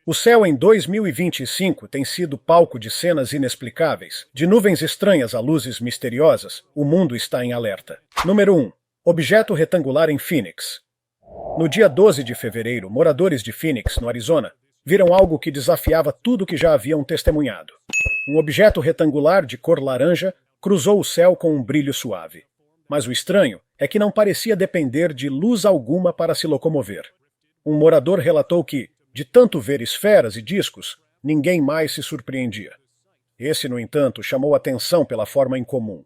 O céu em 2025 tem sido palco de cenas inexplicáveis, de nuvens estranhas a luzes misteriosas. O mundo está em alerta. Número 1. Objeto retangular em Phoenix. No dia 12 de fevereiro, moradores de Phoenix, no Arizona, viram algo que desafiava tudo que já haviam testemunhado. Um objeto retangular de cor laranja cruzou o céu com um brilho suave. Mas o estranho é que não parecia depender de luz alguma para se locomover. Um morador relatou que, de tanto ver esferas e discos, ninguém mais se surpreendia. Esse, no entanto, chamou atenção pela forma incomum.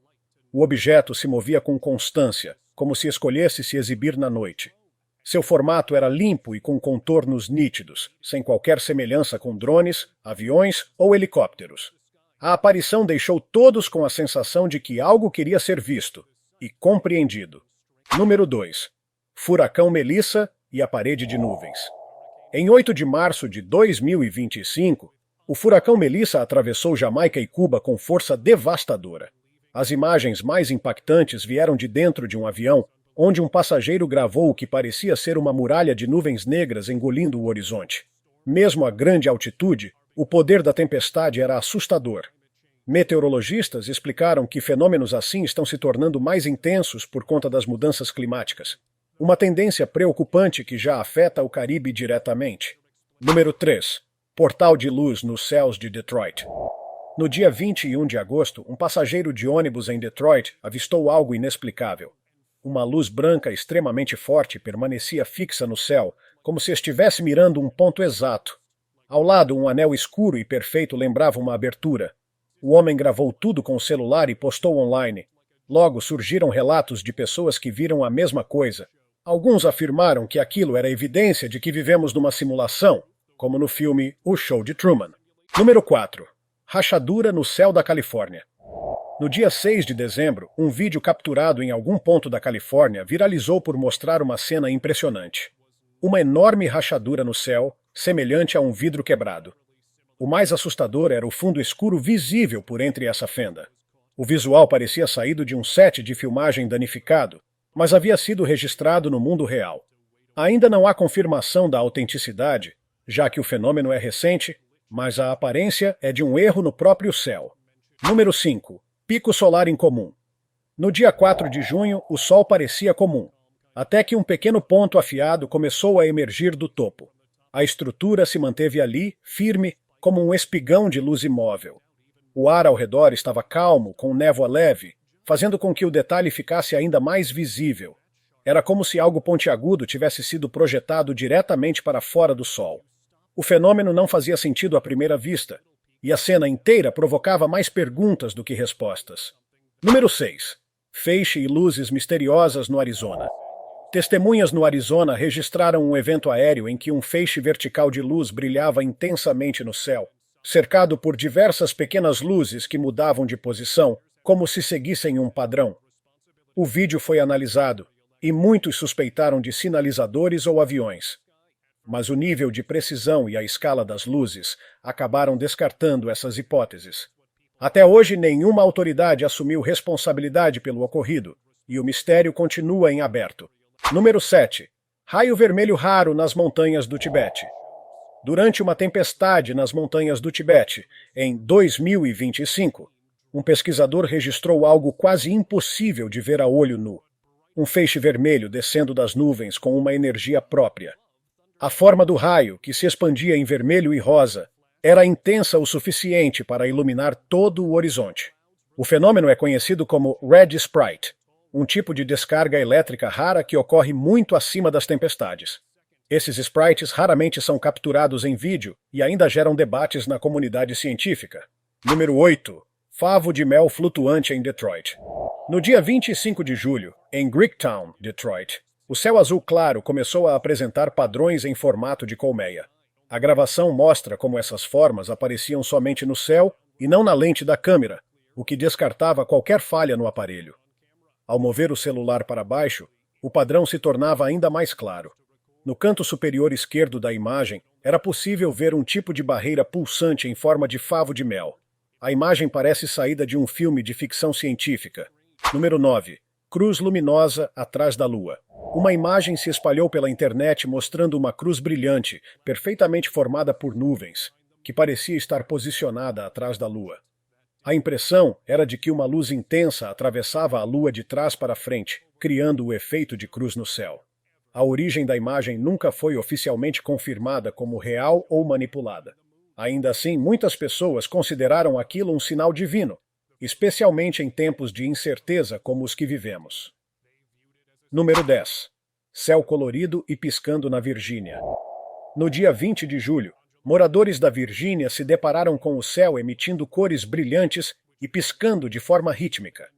O objeto se movia com constância, como se escolhesse se exibir na noite. Seu formato era limpo e com contornos nítidos, sem qualquer semelhança com drones, aviões ou helicópteros. A aparição deixou todos com a sensação de que algo queria ser visto e compreendido. Número 2. Furacão Melissa e a parede de nuvens. Em 8 de março de 2025, o furacão Melissa atravessou Jamaica e Cuba com força devastadora. As imagens mais impactantes vieram de dentro de um avião, onde um passageiro gravou o que parecia ser uma muralha de nuvens negras engolindo o horizonte. Mesmo a grande altitude, o poder da tempestade era assustador. Meteorologistas explicaram que fenômenos assim estão se tornando mais intensos por conta das mudanças climáticas. Uma tendência preocupante que já afeta o Caribe diretamente. Número 3. Portal de luz nos céus de Detroit. No dia 21 de agosto, um passageiro de ônibus em Detroit avistou algo inexplicável. Uma luz branca extremamente forte permanecia fixa no céu, como se estivesse mirando um ponto exato. Ao lado, um anel escuro e perfeito lembrava uma abertura. O homem gravou tudo com o celular e postou online. Logo surgiram relatos de pessoas que viram a mesma coisa. Alguns afirmaram que aquilo era evidência de que vivemos numa simulação, como no filme O Show de Truman. Número 4. Rachadura no céu da Califórnia. No dia 6 de dezembro, um vídeo capturado em algum ponto da Califórnia viralizou por mostrar uma cena impressionante. Uma enorme rachadura no céu, semelhante a um vidro quebrado. O mais assustador era o fundo escuro visível por entre essa fenda. O visual parecia saído de um set de filmagem danificado, mas havia sido registrado no mundo real. Ainda não há confirmação da autenticidade, já que o fenômeno é recente, mas a aparência é de um erro no próprio céu. Número 5. Pico solar incomum. No dia 4 de junho, o Sol parecia comum, até que um pequeno ponto afiado começou a emergir do topo. A estrutura se manteve ali, firme, como um espigão de luz imóvel. O ar ao redor estava calmo, com névoa leve, fazendo com que o detalhe ficasse ainda mais visível. Era como se algo pontiagudo tivesse sido projetado diretamente para fora do Sol. O fenômeno não fazia sentido à primeira vista, e a cena inteira provocava mais perguntas do que respostas. Número 6. Feixe e luzes misteriosas no Arizona. Testemunhas no Arizona registraram um evento aéreo em que um feixe vertical de luz brilhava intensamente no céu, cercado por diversas pequenas luzes que mudavam de posição, como se seguissem um padrão. O vídeo foi analisado, e muitos suspeitaram de sinalizadores ou aviões. Mas o nível de precisão e a escala das luzes acabaram descartando essas hipóteses. Até hoje, nenhuma autoridade assumiu responsabilidade pelo ocorrido, e o mistério continua em aberto. Número 7. Raio vermelho raro nas montanhas do Tibete. Durante uma tempestade nas montanhas do Tibete, em 2025, um pesquisador registrou algo quase impossível de ver a olho nu. Um feixe vermelho descendo das nuvens com uma energia própria. A forma do raio, que se expandia em vermelho e rosa, era intensa o suficiente para iluminar todo o horizonte. O fenômeno é conhecido como Red Sprite, um tipo de descarga elétrica rara que ocorre muito acima das tempestades. Esses sprites raramente são capturados em vídeo e ainda geram debates na comunidade científica. Número 8. Favo de mel flutuante em Detroit. No dia 25 de julho, em Greektown, Detroit, o céu azul claro começou a apresentar padrões em formato de colmeia. A gravação mostra como essas formas apareciam somente no céu e não na lente da câmera, o que descartava qualquer falha no aparelho. Ao mover o celular para baixo, o padrão se tornava ainda mais claro. No canto superior esquerdo da imagem, era possível ver um tipo de barreira pulsante em forma de favo de mel. A imagem parece saída de um filme de ficção científica. Número 9. Cruz luminosa atrás da Lua. Uma imagem se espalhou pela internet mostrando uma cruz brilhante, perfeitamente formada por nuvens, que parecia estar posicionada atrás da Lua. A impressão era de que uma luz intensa atravessava a Lua de trás para frente, criando o efeito de cruz no céu. A origem da imagem nunca foi oficialmente confirmada como real ou manipulada. Ainda assim, muitas pessoas consideraram aquilo um sinal divino, especialmente em tempos de incerteza como os que vivemos. Número 10. Céu colorido e piscando na Virgínia. No dia 20 de julho, moradores da Virgínia se depararam com o céu emitindo cores brilhantes e piscando de forma rítmica.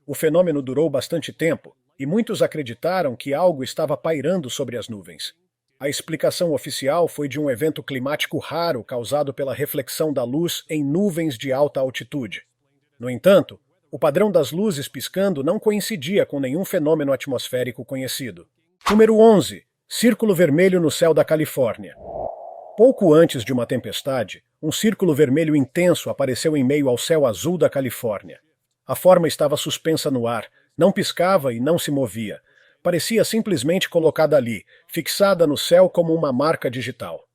O fenômeno durou bastante tempo, e muitos acreditaram que algo estava pairando sobre as nuvens. A explicação oficial foi de um evento climático raro causado pela reflexão da luz em nuvens de alta altitude. No entanto, o padrão das luzes piscando não coincidia com nenhum fenômeno atmosférico conhecido. Número 11. Círculo vermelho no céu da Califórnia. Pouco antes de uma tempestade, um círculo vermelho intenso apareceu em meio ao céu azul da Califórnia. A forma estava suspensa no ar, não piscava e não se movia. Parecia simplesmente colocada ali, fixada no céu como uma marca digital.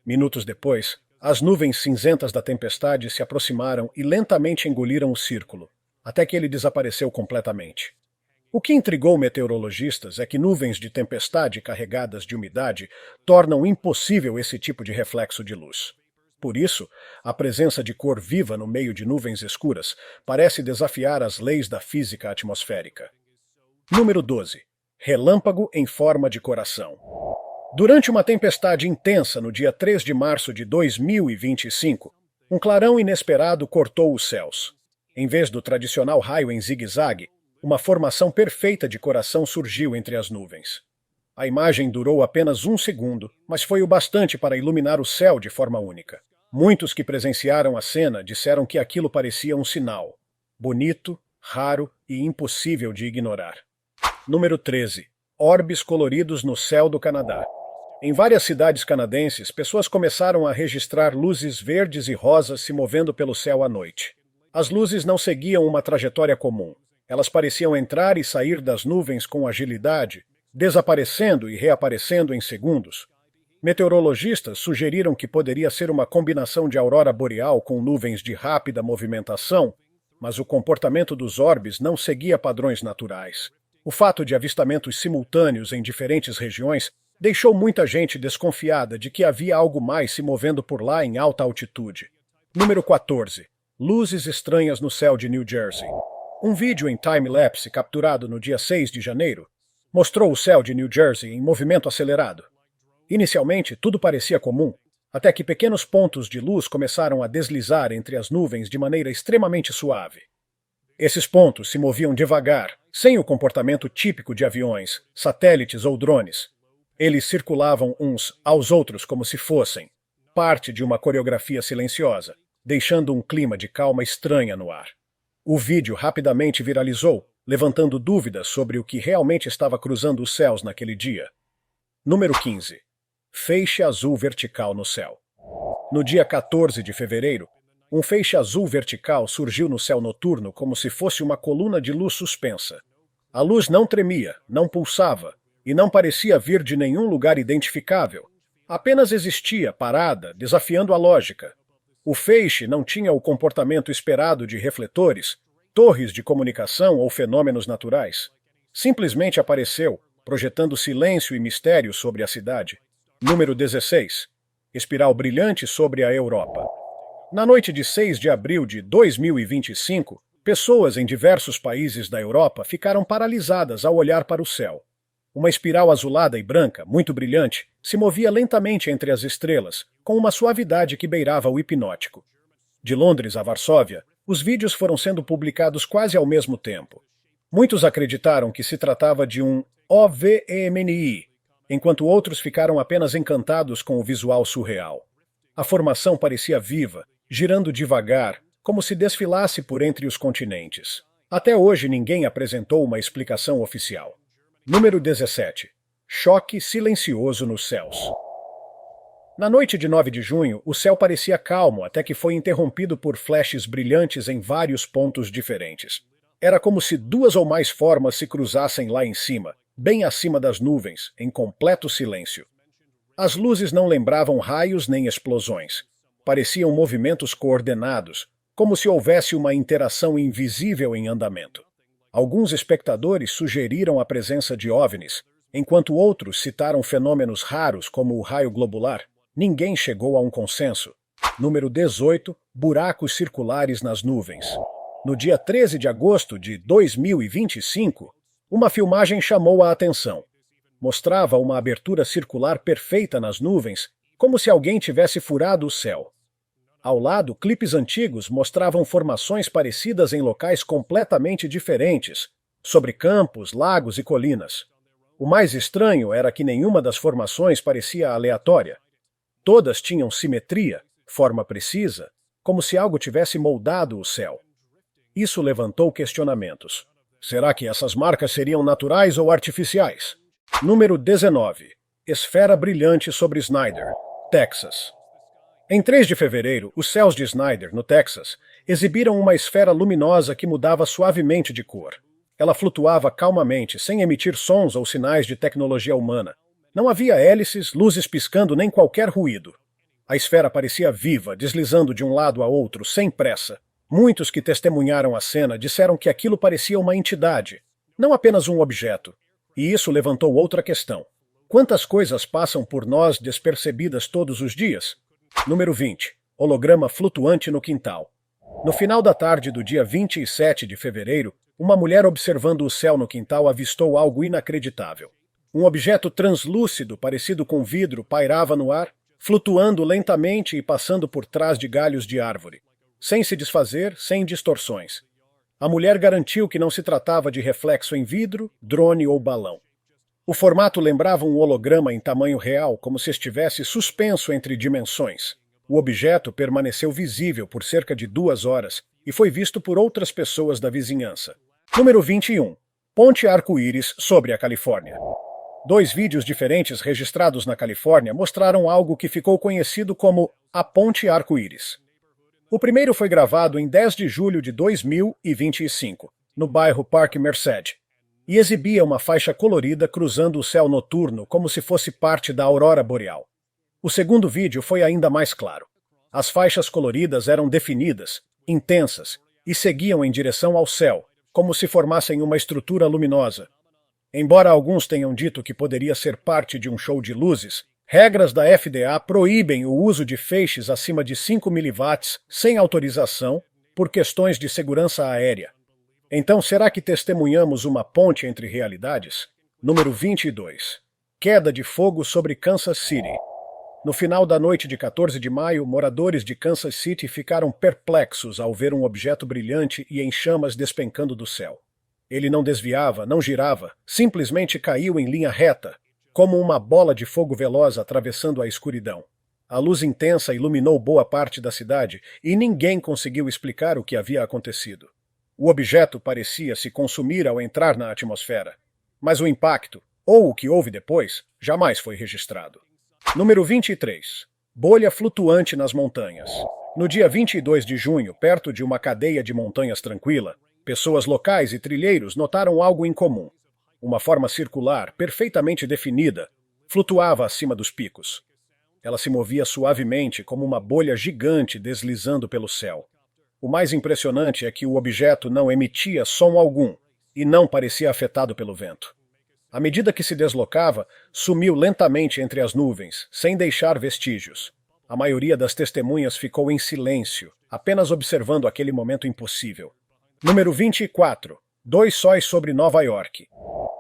Minutos depois, as nuvens cinzentas da tempestade se aproximaram e lentamente engoliram o círculo, até que ele desapareceu completamente. O que intrigou meteorologistas é que nuvens de tempestade carregadas de umidade tornam impossível esse tipo de reflexo de luz. Por isso, a presença de cor viva no meio de nuvens escuras parece desafiar as leis da física atmosférica. Número 12. Relâmpago em forma de coração. Durante uma tempestade intensa no dia 3 de março de 2025, um clarão inesperado cortou os céus. Em vez do tradicional raio em zigue-zague, uma formação perfeita de coração surgiu entre as nuvens. A imagem durou apenas 1 segundo, mas foi o bastante para iluminar o céu de forma única. Muitos que presenciaram a cena disseram que aquilo parecia um sinal. Bonito, raro e impossível de ignorar. Número 13. Orbes coloridos no céu do Canadá. Em várias cidades canadenses, pessoas começaram a registrar luzes verdes e rosas se movendo pelo céu à noite. As luzes não seguiam uma trajetória comum. Elas pareciam entrar e sair das nuvens com agilidade, desaparecendo e reaparecendo em segundos. Meteorologistas sugeriram que poderia ser uma combinação de aurora boreal com nuvens de rápida movimentação, mas o comportamento dos orbes não seguia padrões naturais. O fato de avistamentos simultâneos em diferentes regiões deixou muita gente desconfiada de que havia algo mais se movendo por lá em alta altitude. Número 14. Luzes estranhas no céu de New Jersey. Um vídeo em time-lapse capturado no dia 6 de janeiro mostrou o céu de New Jersey em movimento acelerado. Inicialmente, tudo parecia comum, até que pequenos pontos de luz começaram a deslizar entre as nuvens de maneira extremamente suave. Esses pontos se moviam devagar, sem o comportamento típico de aviões, satélites ou drones. Eles circulavam uns aos outros como se fossem parte de uma coreografia silenciosa, deixando um clima de calma estranha no ar. O vídeo rapidamente viralizou, levantando dúvidas sobre o que realmente estava cruzando os céus naquele dia. Número 15. Feixe azul vertical no céu. No dia 14 de fevereiro, um feixe azul vertical surgiu no céu noturno como se fosse uma coluna de luz suspensa. A luz não tremia, não pulsava, e não parecia vir de nenhum lugar identificável. Apenas existia, parada, desafiando a lógica. O feixe não tinha o comportamento esperado de refletores, torres de comunicação ou fenômenos naturais. Simplesmente apareceu, projetando silêncio e mistério sobre a cidade. Número 16. Espiral brilhante sobre a Europa. Na noite de 6 de abril de 2025, pessoas em diversos países da Europa ficaram paralisadas ao olhar para o céu. Uma espiral azulada e branca, muito brilhante, se movia lentamente entre as estrelas, com uma suavidade que beirava o hipnótico. De Londres a Varsóvia, os vídeos foram sendo publicados quase ao mesmo tempo. Muitos acreditaram que se tratava de um OVNI, enquanto outros ficaram apenas encantados com o visual surreal. A formação parecia viva, girando devagar, como se desfilasse por entre os continentes. Até hoje ninguém apresentou uma explicação oficial. Número 17. Choque silencioso nos céus. Na noite de 9 de junho, o céu parecia calmo até que foi interrompido por flashes brilhantes em vários pontos diferentes. Era como se duas ou mais formas se cruzassem lá em cima, bem acima das nuvens, em completo silêncio. As luzes não lembravam raios nem explosões. Pareciam movimentos coordenados, como se houvesse uma interação invisível em andamento. Alguns espectadores sugeriram a presença de OVNIs, enquanto outros citaram fenômenos raros como o raio globular. Ninguém chegou a um consenso. Número 18. Buracos circulares nas nuvens. No dia 13 de agosto de 2025, uma filmagem chamou a atenção. Mostrava uma abertura circular perfeita nas nuvens, como se alguém tivesse furado o céu. Ao lado, clipes antigos mostravam formações parecidas em locais completamente diferentes, sobre campos, lagos e colinas. O mais estranho era que nenhuma das formações parecia aleatória. Todas tinham simetria, forma precisa, como se algo tivesse moldado o céu. Isso levantou questionamentos. Será que essas marcas seriam naturais ou artificiais? Número 19. Esfera brilhante sobre Snyder, Texas. Em 3 de fevereiro, os céus de Snyder, no Texas, exibiram uma esfera luminosa que mudava suavemente de cor. Ela flutuava calmamente, sem emitir sons ou sinais de tecnologia humana. Não havia hélices, luzes piscando nem qualquer ruído. A esfera parecia viva, deslizando de um lado a outro, sem pressa. Muitos que testemunharam a cena disseram que aquilo parecia uma entidade, não apenas um objeto. E isso levantou outra questão. Quantas coisas passam por nós despercebidas todos os dias? Número 20. Holograma flutuante no quintal. No final da tarde do dia 27 de fevereiro, uma mulher observando o céu no quintal avistou algo inacreditável. Um objeto translúcido, parecido com vidro, pairava no ar, flutuando lentamente e passando por trás de galhos de árvore. Sem se desfazer, sem distorções. A mulher garantiu que não se tratava de reflexo em vidro, drone ou balão. O formato lembrava um holograma em tamanho real, como se estivesse suspenso entre dimensões. O objeto permaneceu visível por cerca de 2 horas e foi visto por outras pessoas da vizinhança. Número 21. Ponte Arco-Íris sobre a Califórnia. 2 vídeos diferentes registrados na Califórnia mostraram algo que ficou conhecido como a Ponte Arco-Íris. O primeiro foi gravado em 10 de julho de 2025, no bairro Parque Merced, e exibia uma faixa colorida cruzando o céu noturno como se fosse parte da aurora boreal. O segundo vídeo foi ainda mais claro. As faixas coloridas eram definidas, intensas, e seguiam em direção ao céu, como se formassem uma estrutura luminosa. Embora alguns tenham dito que poderia ser parte de um show de luzes, regras da FDA proíbem o uso de feixes acima de 5 mW sem autorização por questões de segurança aérea. Então, será que testemunhamos uma ponte entre realidades? Número 22. Queda de fogo sobre Kansas City. No final da noite de 14 de maio, moradores de Kansas City ficaram perplexos ao ver um objeto brilhante e em chamas despencando do céu. Ele não desviava, não girava, simplesmente caiu em linha reta, como uma bola de fogo veloz atravessando a escuridão. A luz intensa iluminou boa parte da cidade e ninguém conseguiu explicar o que havia acontecido. O objeto parecia se consumir ao entrar na atmosfera, mas o impacto, ou o que houve depois, jamais foi registrado. Número 23. Bolha flutuante nas montanhas. No dia 22 de junho, perto de uma cadeia de montanhas tranquila, pessoas locais e trilheiros notaram algo incomum. Uma forma circular, perfeitamente definida, flutuava acima dos picos. Ela se movia suavemente como uma bolha gigante deslizando pelo céu. O mais impressionante é que o objeto não emitia som algum e não parecia afetado pelo vento. À medida que se deslocava, sumiu lentamente entre as nuvens, sem deixar vestígios. A maioria das testemunhas ficou em silêncio, apenas observando aquele momento impossível. Número 24. 2 sóis sobre Nova York.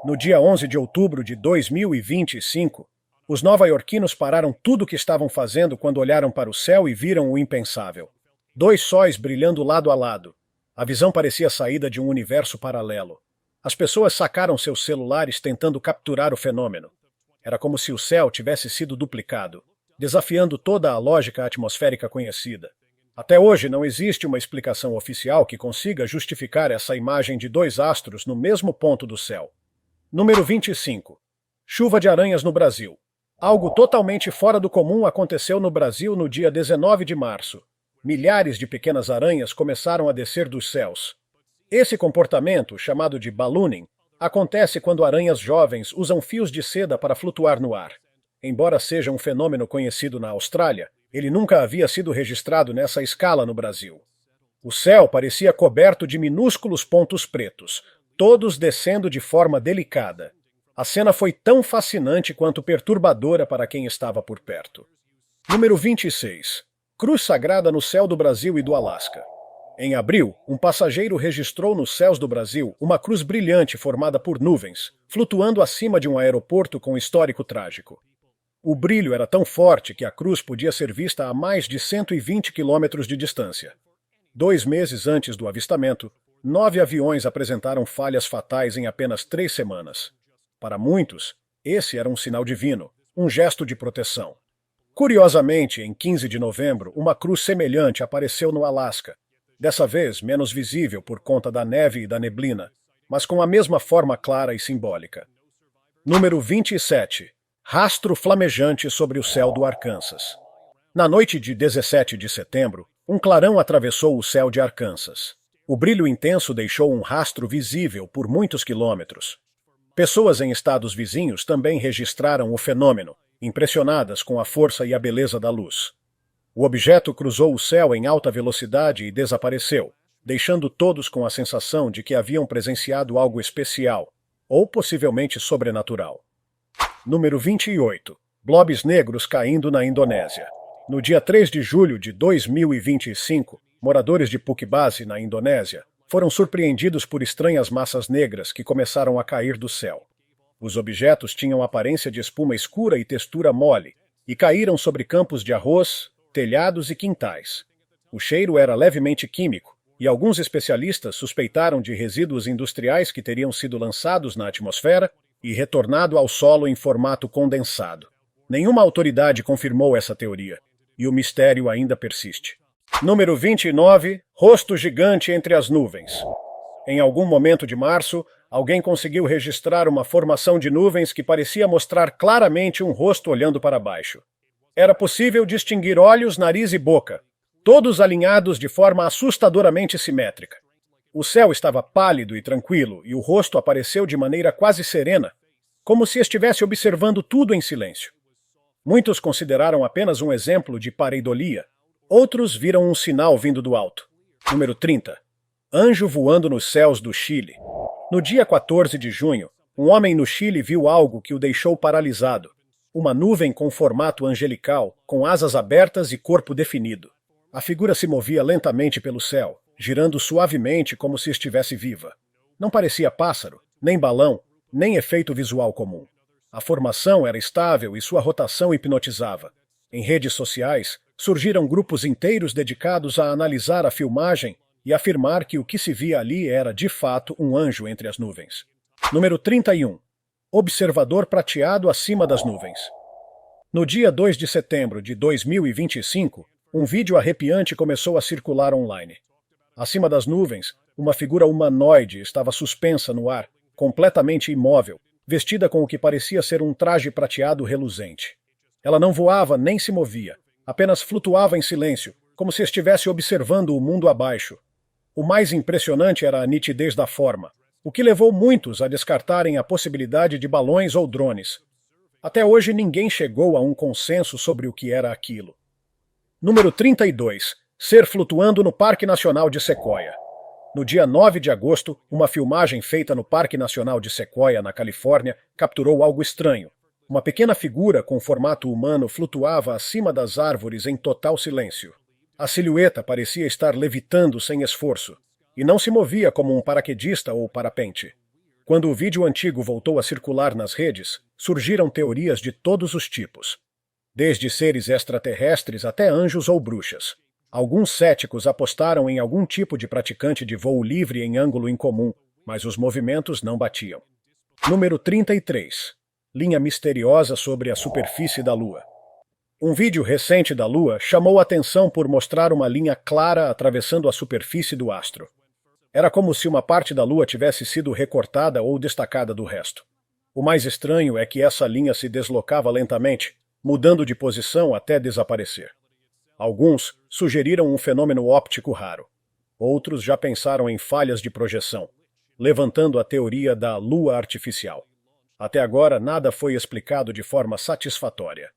No dia 11 de outubro de 2025, os nova-iorquinos pararam tudo o que estavam fazendo quando olharam para o céu e viram o impensável. 2 sóis brilhando lado a lado. A visão parecia saída de um universo paralelo. As pessoas sacaram seus celulares tentando capturar o fenômeno. Era como se o céu tivesse sido duplicado, desafiando toda a lógica atmosférica conhecida. Até hoje não existe uma explicação oficial que consiga justificar essa imagem de 2 astros no mesmo ponto do céu. Número 25. Chuva de aranhas no Brasil. Algo totalmente fora do comum aconteceu no Brasil no dia 19 de março. Milhares de pequenas aranhas começaram a descer dos céus. Esse comportamento, chamado de ballooning, acontece quando aranhas jovens usam fios de seda para flutuar no ar. Embora seja um fenômeno conhecido na Austrália, ele nunca havia sido registrado nessa escala no Brasil. O céu parecia coberto de minúsculos pontos pretos, todos descendo de forma delicada. A cena foi tão fascinante quanto perturbadora para quem estava por perto. Número 26. Cruz sagrada no céu do Brasil e do Alasca. Em abril, um passageiro registrou nos céus do Brasil uma cruz brilhante formada por nuvens, flutuando acima de um aeroporto com histórico trágico. O brilho era tão forte que a cruz podia ser vista a mais de 120 quilômetros de distância. 2 meses antes do avistamento, 9 aviões apresentaram falhas fatais em apenas 3 semanas. Para muitos, esse era um sinal divino, um gesto de proteção. Curiosamente, em 15 de novembro, uma cruz semelhante apareceu no Alasca, dessa vez menos visível por conta da neve e da neblina, mas com a mesma forma clara e simbólica. Número 27. Rastro flamejante sobre o céu do Arkansas. Na noite de 17 de setembro, um clarão atravessou o céu de Arkansas. O brilho intenso deixou um rastro visível por muitos quilômetros. Pessoas em estados vizinhos também registraram o fenômeno, impressionadas com a força e a beleza da luz. O objeto cruzou o céu em alta velocidade e desapareceu, deixando todos com a sensação de que haviam presenciado algo especial, ou possivelmente sobrenatural. Número 28. Blobs negros caindo na Indonésia. No dia 3 de julho de 2025, moradores de Phuket Base, na Indonésia, foram surpreendidos por estranhas massas negras que começaram a cair do céu. Os objetos tinham aparência de espuma escura e textura mole, e caíram sobre campos de arroz, telhados e quintais. O cheiro era levemente químico, e alguns especialistas suspeitaram de resíduos industriais que teriam sido lançados na atmosfera e retornado ao solo em formato condensado. Nenhuma autoridade confirmou essa teoria, e o mistério ainda persiste. Número 29. Rosto gigante entre as nuvens. Em algum momento de março, alguém conseguiu registrar uma formação de nuvens que parecia mostrar claramente um rosto olhando para baixo. Era possível distinguir olhos, nariz e boca, todos alinhados de forma assustadoramente simétrica. O céu estava pálido e tranquilo, e o rosto apareceu de maneira quase serena, como se estivesse observando tudo em silêncio. Muitos consideraram apenas um exemplo de pareidolia, outros viram um sinal vindo do alto. Número 30. Anjo voando nos céus do Chile. No dia 14 de junho, um homem no Chile viu algo que o deixou paralisado. Uma nuvem com formato angelical, com asas abertas e corpo definido. A figura se movia lentamente pelo céu, girando suavemente como se estivesse viva. Não parecia pássaro, nem balão, nem efeito visual comum. A formação era estável e sua rotação hipnotizava. Em redes sociais, surgiram grupos inteiros dedicados a analisar a filmagem e afirmar que o que se via ali era, de fato, um anjo entre as nuvens. Número 31. Observador prateado acima das nuvens. No dia 2 de setembro de 2025, um vídeo arrepiante começou a circular online. Acima das nuvens, uma figura humanoide estava suspensa no ar, completamente imóvel, vestida com o que parecia ser um traje prateado reluzente. Ela não voava nem se movia, apenas flutuava em silêncio, como se estivesse observando o mundo abaixo. O mais impressionante era a nitidez da forma, o que levou muitos a descartarem a possibilidade de balões ou drones. Até hoje ninguém chegou a um consenso sobre o que era aquilo. Número 32. Ser flutuando no Parque Nacional de Sequoia. No dia 9 de agosto, uma filmagem feita no Parque Nacional de Sequoia, na Califórnia, capturou algo estranho. Uma pequena figura com formato humano flutuava acima das árvores em total silêncio. A silhueta parecia estar levitando sem esforço, e não se movia como um paraquedista ou parapente. Quando o vídeo antigo voltou a circular nas redes, surgiram teorias de todos os tipos, desde seres extraterrestres até anjos ou bruxas. Alguns céticos apostaram em algum tipo de praticante de voo livre em ângulo incomum, mas os movimentos não batiam. Número 33. Linha misteriosa sobre a superfície da Lua. Um vídeo recente da Lua chamou a atenção por mostrar uma linha clara atravessando a superfície do astro. Era como se uma parte da Lua tivesse sido recortada ou destacada do resto. O mais estranho é que essa linha se deslocava lentamente, mudando de posição até desaparecer. Alguns sugeriram um fenômeno óptico raro. Outros já pensaram em falhas de projeção, levantando a teoria da lua artificial. Até agora, nada foi explicado de forma satisfatória.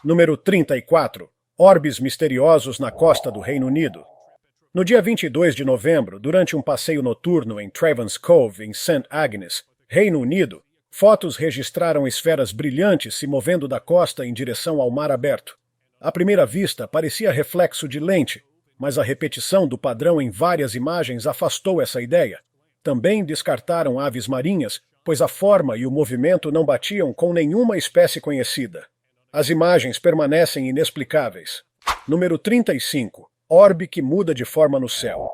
Número 34. Orbes misteriosos na costa do Reino Unido. No dia 22 de novembro, durante um passeio noturno em Travans Cove, em St. Agnes, Reino Unido, fotos registraram esferas brilhantes se movendo da costa em direção ao mar aberto. À primeira vista, parecia reflexo de lente, mas a repetição do padrão em várias imagens afastou essa ideia. Também descartaram aves marinhas, pois a forma e o movimento não batiam com nenhuma espécie conhecida. As imagens permanecem inexplicáveis. Número 35. Orbe que muda de forma no céu.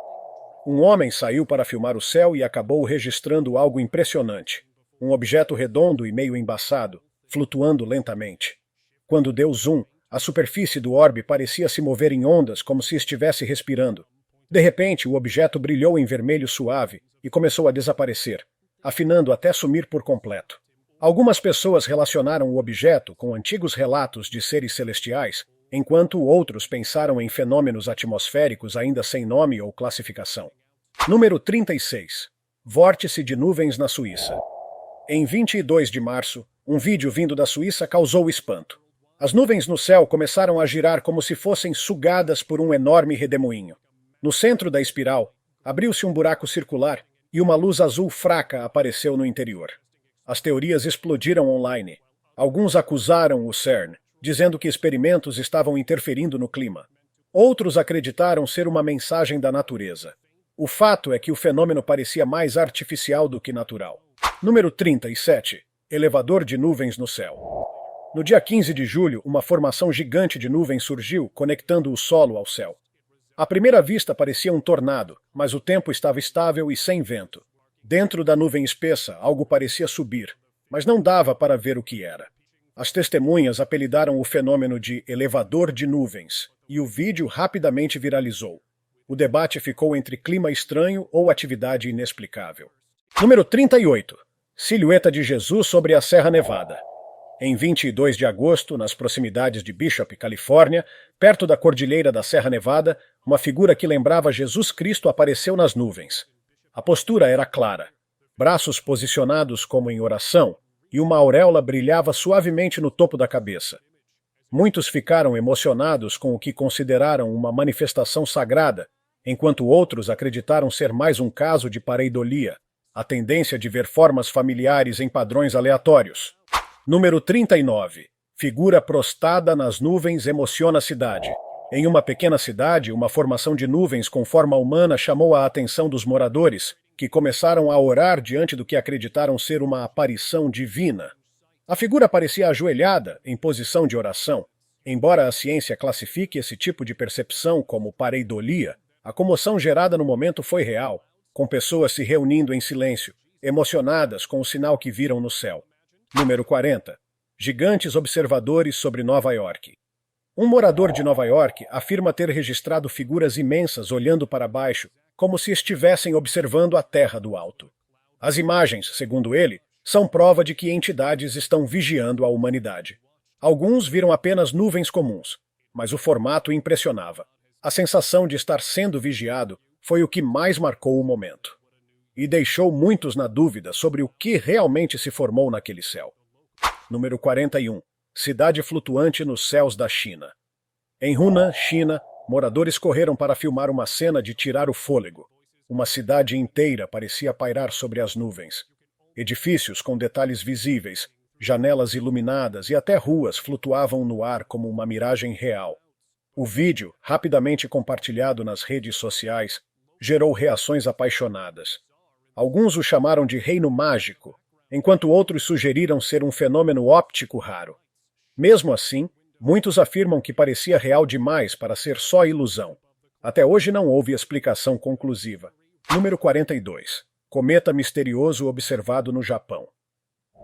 Um homem saiu para filmar o céu e acabou registrando algo impressionante. Um objeto redondo e meio embaçado, flutuando lentamente. Quando deu zoom, a superfície do orbe parecia se mover em ondas como se estivesse respirando. De repente, o objeto brilhou em vermelho suave e começou a desaparecer, afinando até sumir por completo. Algumas pessoas relacionaram o objeto com antigos relatos de seres celestiais, enquanto outros pensaram em fenômenos atmosféricos ainda sem nome ou classificação. Número 36. Vórtice de nuvens na Suíça. Em 22 de março, um vídeo vindo da Suíça causou espanto. As nuvens no céu começaram a girar como se fossem sugadas por um enorme redemoinho. No centro da espiral, abriu-se um buraco circular e uma luz azul fraca apareceu no interior. As teorias explodiram online. Alguns acusaram o CERN, dizendo que experimentos estavam interferindo no clima. Outros acreditaram ser uma mensagem da natureza. O fato é que o fenômeno parecia mais artificial do que natural. Número 37. Elevador de nuvens no céu. No dia 15 de julho, uma formação gigante de nuvens surgiu, conectando o solo ao céu. À primeira vista parecia um tornado, mas o tempo estava estável e sem vento. Dentro da nuvem espessa, algo parecia subir, mas não dava para ver o que era. As testemunhas apelidaram o fenômeno de elevador de nuvens, e o vídeo rapidamente viralizou. O debate ficou entre clima estranho ou atividade inexplicável. Número 38. Silhueta de Jesus sobre a Serra Nevada. Em 22 de agosto, nas proximidades de Bishop, Califórnia, perto da cordilheira da Serra Nevada, uma figura que lembrava Jesus Cristo apareceu nas nuvens. A postura era clara, braços posicionados como em oração, e uma auréola brilhava suavemente no topo da cabeça. Muitos ficaram emocionados com o que consideraram uma manifestação sagrada, enquanto outros acreditaram ser mais um caso de pareidolia, a tendência de ver formas familiares em padrões aleatórios. Número 39. Figura prostada nas nuvens emociona a cidade. Em uma pequena cidade, uma formação de nuvens com forma humana chamou a atenção dos moradores, que começaram a orar diante do que acreditaram ser uma aparição divina. A figura parecia ajoelhada, em posição de oração. Embora a ciência classifique esse tipo de percepção como pareidolia, a comoção gerada no momento foi real, com pessoas se reunindo em silêncio, emocionadas com o sinal que viram no céu. Número 40. Gigantes observadores sobre Nova York. Um morador de Nova York afirma ter registrado figuras imensas olhando para baixo, como se estivessem observando a Terra do alto. As imagens, segundo ele, são prova de que entidades estão vigiando a humanidade. Alguns viram apenas nuvens comuns, mas o formato impressionava. A sensação de estar sendo vigiado foi o que mais marcou o momento. E deixou muitos na dúvida sobre o que realmente se formou naquele céu. Número 41. Cidade flutuante nos céus da China. Em Hunan, China, moradores correram para filmar uma cena de tirar o fôlego. Uma cidade inteira parecia pairar sobre as nuvens. Edifícios com detalhes visíveis, janelas iluminadas e até ruas flutuavam no ar como uma miragem real. O vídeo, rapidamente compartilhado nas redes sociais, gerou reações apaixonadas. Alguns o chamaram de reino mágico, enquanto outros sugeriram ser um fenômeno óptico raro. Mesmo assim, muitos afirmam que parecia real demais para ser só ilusão. Até hoje não houve explicação conclusiva. Número 42. Cometa misterioso observado no Japão.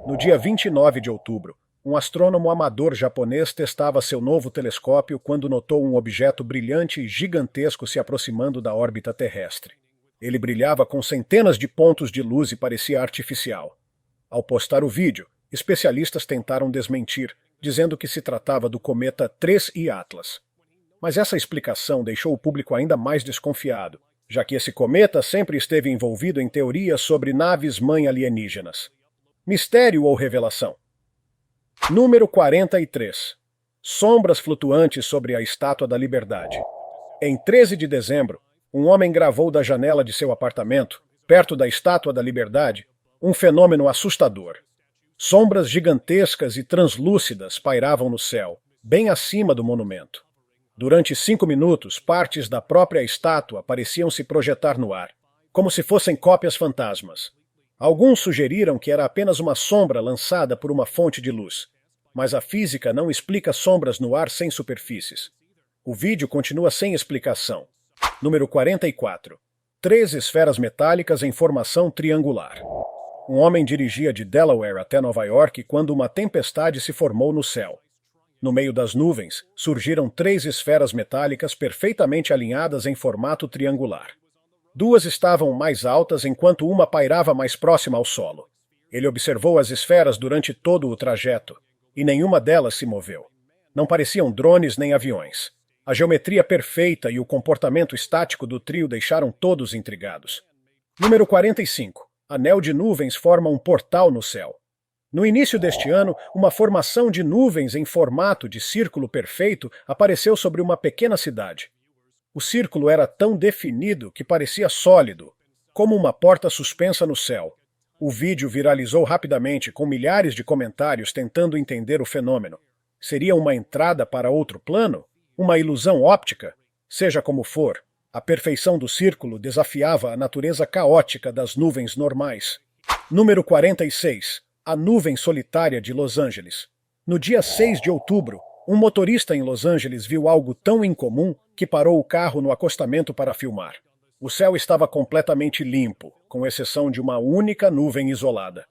No dia 29 de outubro, um astrônomo amador japonês testava seu novo telescópio quando notou um objeto brilhante e gigantesco se aproximando da órbita terrestre. Ele brilhava com centenas de pontos de luz e parecia artificial. Ao postar o vídeo, especialistas tentaram desmentir, dizendo que se tratava do cometa 3I Atlas. Mas essa explicação deixou o público ainda mais desconfiado, já que esse cometa sempre esteve envolvido em teorias sobre naves-mãe alienígenas. Mistério ou revelação? Número 43. Sombras flutuantes sobre a Estátua da Liberdade. Em 13 de dezembro, um homem gravou da janela de seu apartamento, perto da Estátua da Liberdade, um fenômeno assustador. Sombras gigantescas e translúcidas pairavam no céu, bem acima do monumento. Durante 5 minutos, partes da própria estátua pareciam se projetar no ar, como se fossem cópias fantasmas. Alguns sugeriram que era apenas uma sombra lançada por uma fonte de luz, mas a física não explica sombras no ar sem superfícies. O vídeo continua sem explicação. Número 44. 3 esferas metálicas em formação triangular. Um homem dirigia de Delaware até Nova York quando uma tempestade se formou no céu. No meio das nuvens, surgiram 3 esferas metálicas perfeitamente alinhadas em formato triangular. 2 estavam mais altas enquanto uma pairava mais próxima ao solo. Ele observou as esferas durante todo o trajeto, e nenhuma delas se moveu. Não pareciam drones nem aviões. A geometria perfeita e o comportamento estático do trio deixaram todos intrigados. Número 45. Anel de nuvens forma um portal no céu. No início deste ano, uma formação de nuvens em formato de círculo perfeito apareceu sobre uma pequena cidade. O círculo era tão definido que parecia sólido, como uma porta suspensa no céu. O vídeo viralizou rapidamente, com milhares de comentários tentando entender o fenômeno. Seria uma entrada para outro plano? Uma ilusão óptica? Seja como for, a perfeição do círculo desafiava a natureza caótica das nuvens normais. Número 46. A nuvem solitária de Los Angeles. No dia 6 de outubro, um motorista em Los Angeles viu algo tão incomum que parou o carro no acostamento para filmar. O céu estava completamente limpo, com exceção de uma única nuvem isolada.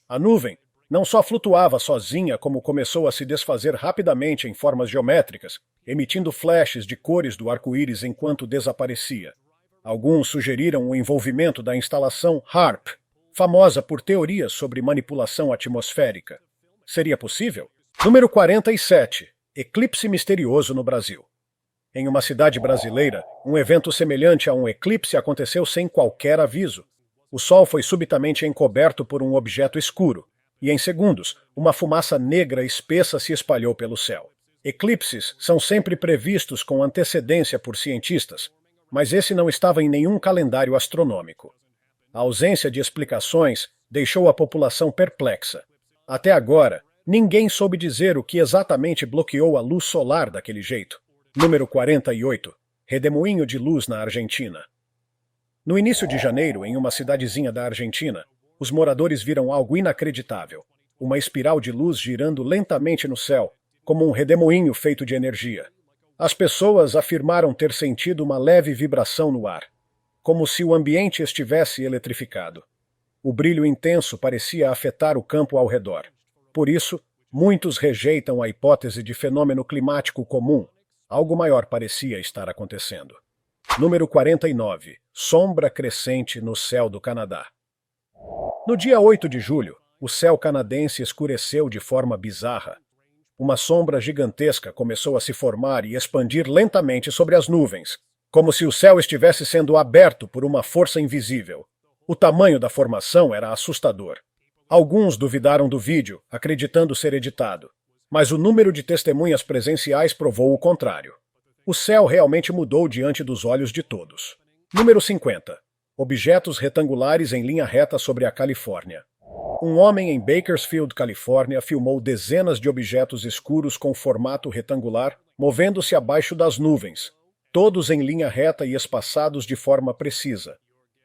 A nuvem não só flutuava sozinha, como começou a se desfazer rapidamente em formas geométricas, emitindo flashes de cores do arco-íris enquanto desaparecia. Alguns sugeriram o envolvimento da instalação HAARP, famosa por teorias sobre manipulação atmosférica. Seria possível? Número 47. Eclipse misterioso no Brasil. Em uma cidade brasileira, um evento semelhante a um eclipse aconteceu sem qualquer aviso. O Sol foi subitamente encoberto por um objeto escuro, e em segundos, uma fumaça negra espessa se espalhou pelo céu. Eclipses são sempre previstos com antecedência por cientistas, mas esse não estava em nenhum calendário astronômico. A ausência de explicações deixou a população perplexa. Até agora, ninguém soube dizer o que exatamente bloqueou a luz solar daquele jeito. Número 48. Redemoinho de luz na Argentina. No início de janeiro, em uma cidadezinha da Argentina, os moradores viram algo inacreditável. Uma espiral de luz girando lentamente no céu, como um redemoinho feito de energia. As pessoas afirmaram ter sentido uma leve vibração no ar, como se o ambiente estivesse eletrificado. O brilho intenso parecia afetar o campo ao redor. Por isso, muitos rejeitam a hipótese de fenômeno climático comum. Algo maior parecia estar acontecendo. Número 49. Sombra crescente no céu do Canadá. No dia 8 de julho, o céu canadense escureceu de forma bizarra. Uma sombra gigantesca começou a se formar e expandir lentamente sobre as nuvens, como se o céu estivesse sendo aberto por uma força invisível. O tamanho da formação era assustador. Alguns duvidaram do vídeo, acreditando ser editado, mas o número de testemunhas presenciais provou o contrário. O céu realmente mudou diante dos olhos de todos. Número 50. Objetos retangulares em linha reta sobre a Califórnia. Um homem em Bakersfield, Califórnia, filmou dezenas de objetos escuros com formato retangular, movendo-se abaixo das nuvens, todos em linha reta e espaçados de forma precisa.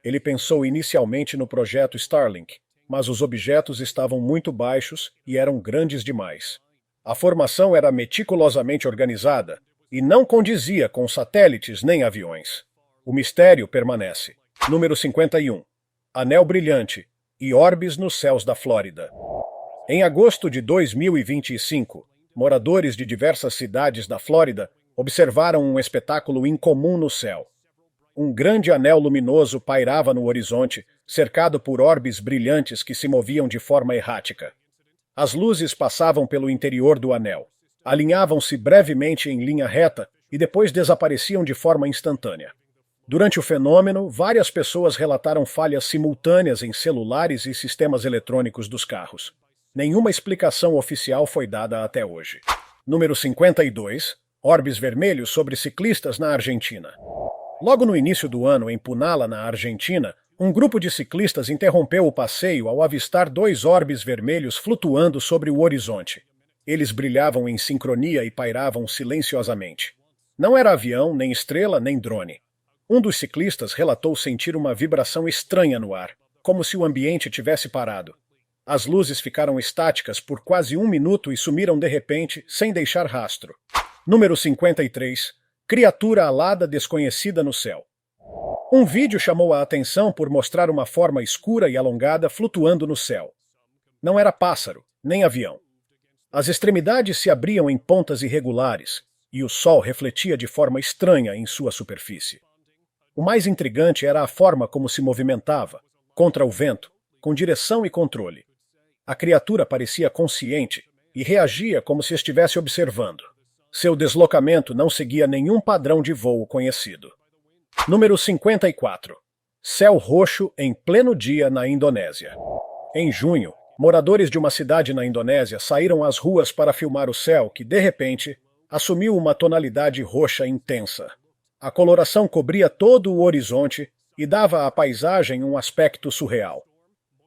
Ele pensou inicialmente no projeto Starlink, mas os objetos estavam muito baixos e eram grandes demais. A formação era meticulosamente organizada e não condizia com satélites nem aviões. O mistério permanece. Número 51. Anel brilhante e orbes nos céus da Flórida. Em agosto de 2025, moradores de diversas cidades da Flórida observaram um espetáculo incomum no céu. Um grande anel luminoso pairava no horizonte, cercado por orbes brilhantes que se moviam de forma errática. As luzes passavam pelo interior do anel, alinhavam-se brevemente em linha reta e depois desapareciam de forma instantânea. Durante o fenômeno, várias pessoas relataram falhas simultâneas em celulares e sistemas eletrônicos dos carros. Nenhuma explicação oficial foi dada até hoje. Número 52. Orbes vermelhos sobre ciclistas na Argentina. Logo no início do ano, em Punala, na Argentina, um grupo de ciclistas interrompeu o passeio ao avistar dois orbes vermelhos flutuando sobre o horizonte. Eles brilhavam em sincronia e pairavam silenciosamente. Não era avião, nem estrela, nem drone. Um dos ciclistas relatou sentir uma vibração estranha no ar, como se o ambiente tivesse parado. As luzes ficaram estáticas por quase 1 minuto e sumiram de repente, sem deixar rastro. Número 53. Criatura alada desconhecida no céu. Um vídeo chamou a atenção por mostrar uma forma escura e alongada flutuando no céu. Não era pássaro, nem avião. As extremidades se abriam em pontas irregulares, e o sol refletia de forma estranha em sua superfície. O mais intrigante era a forma como se movimentava, contra o vento, com direção e controle. A criatura parecia consciente e reagia como se estivesse observando. Seu deslocamento não seguia nenhum padrão de voo conhecido. Número 54. Céu roxo em pleno dia na Indonésia. Em junho, moradores de uma cidade na Indonésia saíram às ruas para filmar o céu que, de repente, assumiu uma tonalidade roxa intensa. A coloração cobria todo o horizonte e dava à paisagem um aspecto surreal.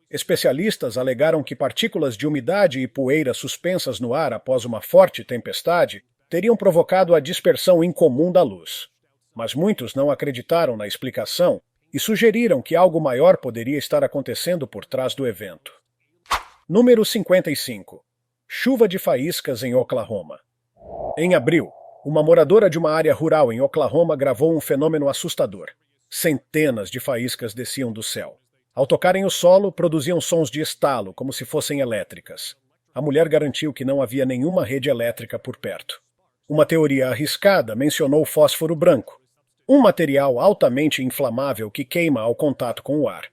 Especialistas alegaram que partículas de umidade e poeira suspensas no ar após uma forte tempestade teriam provocado a dispersão incomum da luz. Mas muitos não acreditaram na explicação e sugeriram que algo maior poderia estar acontecendo por trás do evento. Número 55. Chuva de faíscas em Oklahoma. Em abril, uma moradora de uma área rural em Oklahoma gravou um fenômeno assustador. Centenas de faíscas desciam do céu. Ao tocarem o solo, produziam sons de estalo, como se fossem elétricas. A mulher garantiu que não havia nenhuma rede elétrica por perto. Uma teoria arriscada mencionou fósforo branco, um material altamente inflamável que queima ao contato com o ar.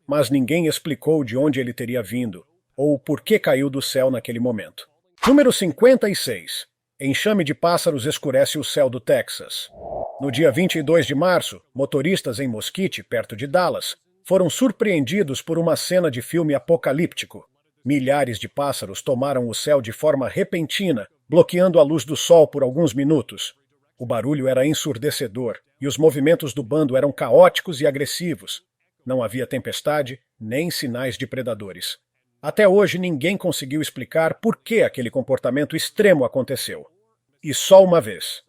Mas ninguém explicou de onde ele teria vindo, ou por que caiu do céu naquele momento. Número 56. Enxame de pássaros escurece o céu do Texas. No dia 22 de março, motoristas em Mesquite, perto de Dallas, foram surpreendidos por uma cena de filme apocalíptico. Milhares de pássaros tomaram o céu de forma repentina, bloqueando a luz do sol por alguns minutos. O barulho era ensurdecedor e os movimentos do bando eram caóticos e agressivos. Não havia tempestade, nem sinais de predadores. Até hoje ninguém conseguiu explicar por que aquele comportamento extremo aconteceu. E só uma vez.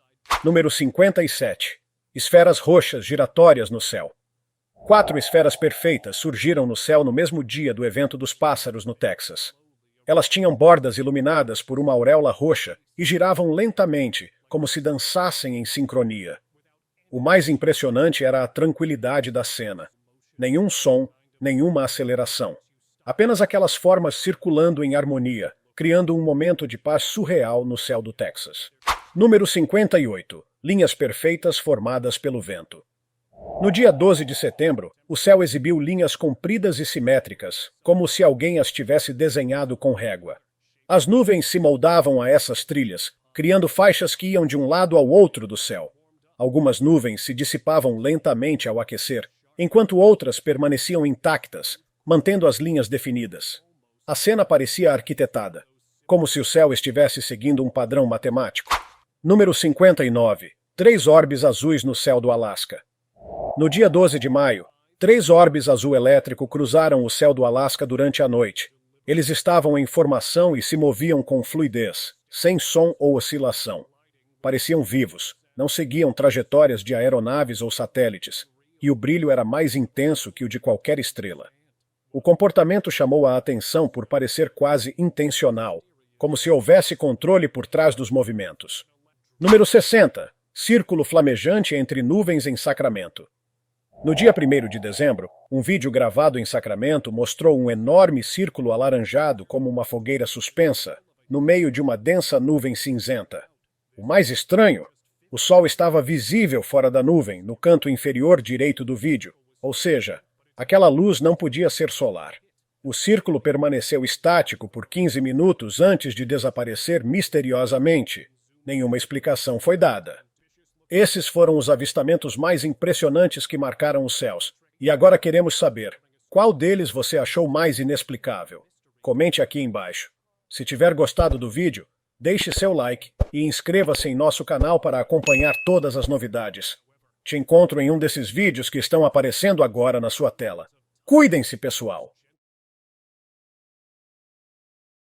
Número 57. Esferas roxas giratórias no céu. 4 esferas perfeitas surgiram no céu no mesmo dia do evento dos pássaros no Texas. Elas tinham bordas iluminadas por uma auréola roxa e giravam lentamente, como se dançassem em sincronia. O mais impressionante era a tranquilidade da cena. Nenhum som, nenhuma aceleração. Apenas aquelas formas circulando em harmonia, criando um momento de paz surreal no céu do Texas. Número 58. Linhas perfeitas formadas pelo vento. No dia 12 de setembro, o céu exibiu linhas compridas e simétricas, como se alguém as tivesse desenhado com régua. As nuvens se moldavam a essas trilhas, criando faixas que iam de um lado ao outro do céu. Algumas nuvens se dissipavam lentamente ao aquecer, enquanto outras permaneciam intactas, mantendo as linhas definidas. A cena parecia arquitetada, como se o céu estivesse seguindo um padrão matemático. Número 59. 3 orbes azuis no céu do Alasca. No dia 12 de maio, 3 orbes azul elétrico cruzaram o céu do Alasca durante a noite. Eles estavam em formação e se moviam com fluidez, sem som ou oscilação. Pareciam vivos, não seguiam trajetórias de aeronaves ou satélites, e o brilho era mais intenso que o de qualquer estrela. O comportamento chamou a atenção por parecer quase intencional, como se houvesse controle por trás dos movimentos. Número 60. Círculo flamejante entre nuvens em Sacramento. No dia 1º de dezembro, um vídeo gravado em Sacramento mostrou um enorme círculo alaranjado como uma fogueira suspensa, no meio de uma densa nuvem cinzenta. O mais estranho, o sol estava visível fora da nuvem, no canto inferior direito do vídeo, ou seja, aquela luz não podia ser solar. O círculo permaneceu estático por 15 minutos antes de desaparecer misteriosamente. Nenhuma explicação foi dada. Esses foram os avistamentos mais impressionantes que marcaram os céus. E agora queremos saber, qual deles você achou mais inexplicável? Comente aqui embaixo. Se tiver gostado do vídeo, deixe seu like e inscreva-se em nosso canal para acompanhar todas as novidades. Te encontro em um desses vídeos que estão aparecendo agora na sua tela. Cuidem-se, pessoal!